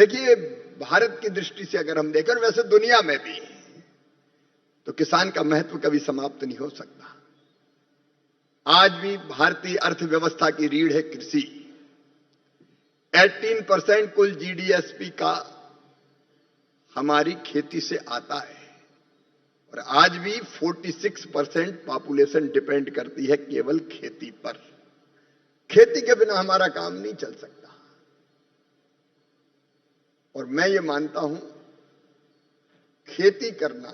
देखिए, भारत की दृष्टि से अगर हम देखें, वैसे दुनिया में भी, तो किसान का महत्व कभी समाप्त नहीं हो सकता। आज भी भारतीय अर्थव्यवस्था की रीढ़ है कृषि। 18% कुल जीडीएसपी का हमारी खेती से आता है और आज भी 46% पॉपुलेशन डिपेंड करती है केवल खेती पर। खेती के बिना हमारा काम नहीं चल सकता। और मैं ये मानता हूं, खेती करना,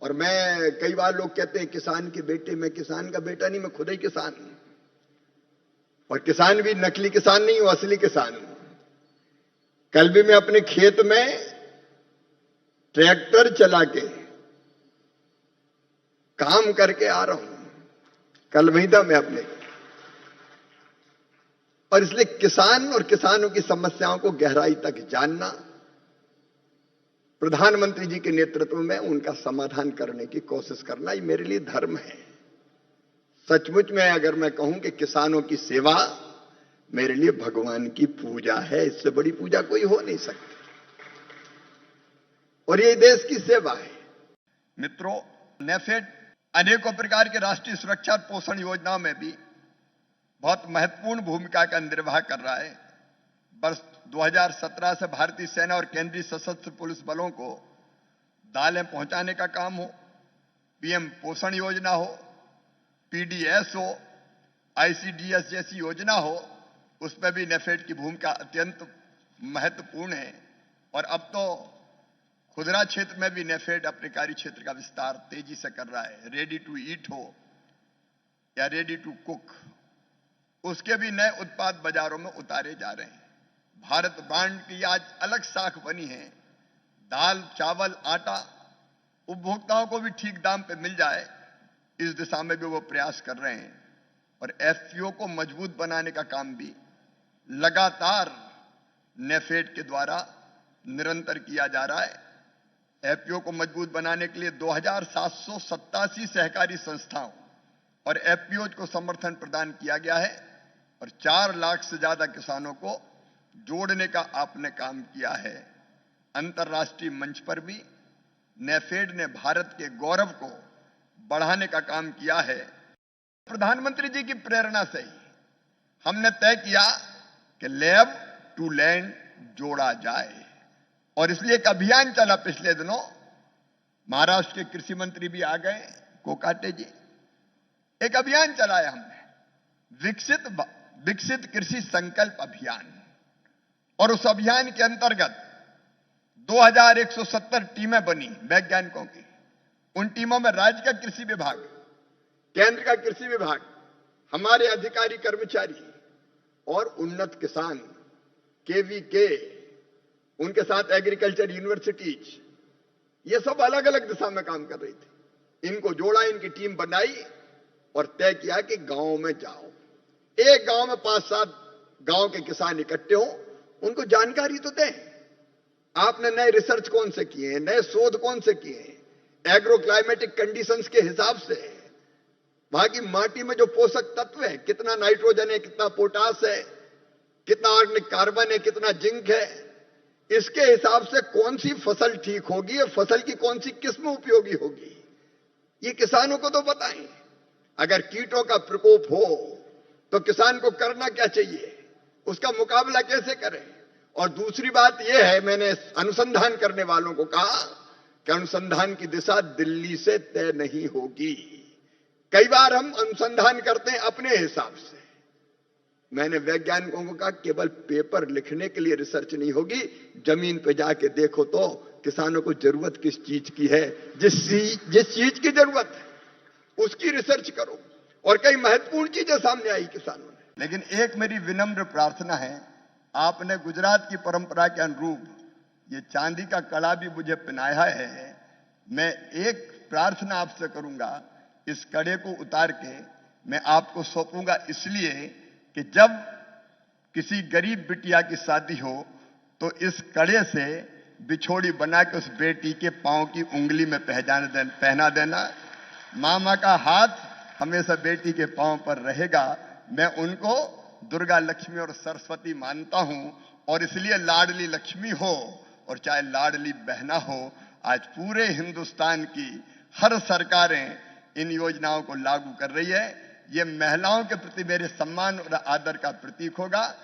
और मैं, कई बार लोग कहते हैं किसान के बेटे, मैं किसान का बेटा नहीं, मैं खुद ही किसान हूं। और किसान भी नकली किसान नहीं हूं, असली किसान हूं। कल भी मैं अपने खेत में ट्रैक्टर चला के काम करके आ रहा हूं। कल वहीं था मैं अपने। और इसलिए किसान और किसानों की समस्याओं को गहराई तक जानना, प्रधानमंत्री जी के नेतृत्व में उनका समाधान करने की कोशिश करना, ये मेरे लिए धर्म है। सचमुच में अगर मैं कहूं कि किसानों की सेवा मेरे लिए भगवान की पूजा है, इससे बड़ी पूजा कोई हो नहीं सकती। और ये देश की सेवा है। मित्रों, नेफेड अनेकों प्रकार के राष्ट्रीय सुरक्षा और पोषण योजनाओं में भी बहुत महत्वपूर्ण भूमिका का निर्वाह कर रहा है। वर्ष 2017 से भारतीय सेना और केंद्रीय सशस्त्र पुलिस बलों को दालें पहुंचाने का काम हो, पीएम पोषण योजना हो, पीडीएस हो, आईसीडीएस जैसी योजना हो, उसमें भी नेफेड की भूमिका अत्यंत महत्वपूर्ण है। और अब तो खुदरा क्षेत्र में भी नेफेड अपने कार्य क्षेत्र का विस्तार तेजी से कर रहा है। रेडी टू ईट हो या रेडी टू कुक, उसके भी नए उत्पाद बाजारों में उतारे जा रहे हैं। भारत ब्रांड की आज अलग शाख बनी है। दाल, चावल, आटा उपभोक्ताओं को भी ठीक दाम पे मिल जाए, इस दिशा में भी वो प्रयास कर रहे हैं। और एफपीओ को मजबूत बनाने का काम भी लगातार नेफेड के द्वारा निरंतर किया जा रहा है। एफपीओ को मजबूत बनाने के लिए 2787 सहकारी संस्थाओं और एफपीओ को समर्थन प्रदान किया गया है और 4 लाख से ज्यादा किसानों को जोड़ने का आपने काम किया है। अंतर्राष्ट्रीय मंच पर भी नेफेड ने भारत के गौरव को बढ़ाने का काम किया है। प्रधानमंत्री जी की प्रेरणा से ही हमने तय किया कि लैब टू लैंड जोड़ा जाए और इसलिए एक अभियान चला। पिछले दिनों महाराष्ट्र के कृषि मंत्री भी आ गए, कोकाटे जी। एक अभियान चलाया हमने, विकसित कृषि संकल्प अभियान। और उस अभियान के अंतर्गत 2170 टीमें बनी वैज्ञानिकों की। उन टीमों में राज्य का कृषि विभाग, केंद्र का कृषि विभाग, हमारे अधिकारी कर्मचारी और उन्नत किसान केवीके, उनके साथ एग्रीकल्चर यूनिवर्सिटीज, ये सब अलग अलग दिशा में काम कर रही थी। इनको जोड़ा, इनकी टीम बनाई और तय किया कि गांव में जाओ। एक गांव में 5-7 गांव के किसान इकट्ठे हों, उनको जानकारी तो दें। आपने नए रिसर्च कौन से किए हैं, नए शोध कौन से किए हैं, एग्रो क्लाइमेटिक कंडीशंस के हिसाब से वहां की माटी में जो पोषक तत्व है, कितना नाइट्रोजन है, कितना पोटास है, कितना ऑर्गेनिक कार्बन है, कितना जिंक है, इसके हिसाब से कौन सी फसल ठीक होगी और फसल की कौन सी किस्म उपयोगी होगी, ये किसानों को तो बताएं। अगर कीटों का प्रकोप हो तो किसान को करना क्या चाहिए, उसका मुकाबला कैसे करें। और दूसरी बात यह है, मैंने अनुसंधान करने वालों को कहा कि अनुसंधान की दिशा दिल्ली से तय नहीं होगी। कई बार हम अनुसंधान करते हैं अपने हिसाब से। मैंने वैज्ञानिकों को कहा, केवल पेपर लिखने के लिए रिसर्च नहीं होगी, जमीन पे जाके देखो तो किसानों को जरूरत किस चीज की है, जिस चीज की जरूरत है उसकी रिसर्च करो। और कई महत्वपूर्ण चीजें सामने आई किसानों ने। लेकिन एक मेरी विनम्र प्रार्थना है, आपने गुजरात की परंपरा के अनुरूप ये चांदी का कड़ा भी मुझे पहनाया है। मैं एक प्रार्थना आपसे करूंगा, इस कड़े को उतार के मैं आपको सौंपूंगा, इसलिए कि जब किसी गरीब बिटिया की शादी हो तो इस कड़े से बिछोड़ी बना के उस बेटी के पांव की उंगली में पहना देना। मामा का हाथ हमेशा बेटी के पांव पर रहेगा। मैं उनको दुर्गा, लक्ष्मी और सरस्वती मानता हूं और इसलिए लाडली लक्ष्मी हो और चाहे लाडली बहना हो, आज पूरे हिंदुस्तान की हर सरकारें इन योजनाओं को लागू कर रही है। ये महिलाओं के प्रति मेरे सम्मान और आदर का प्रतीक होगा।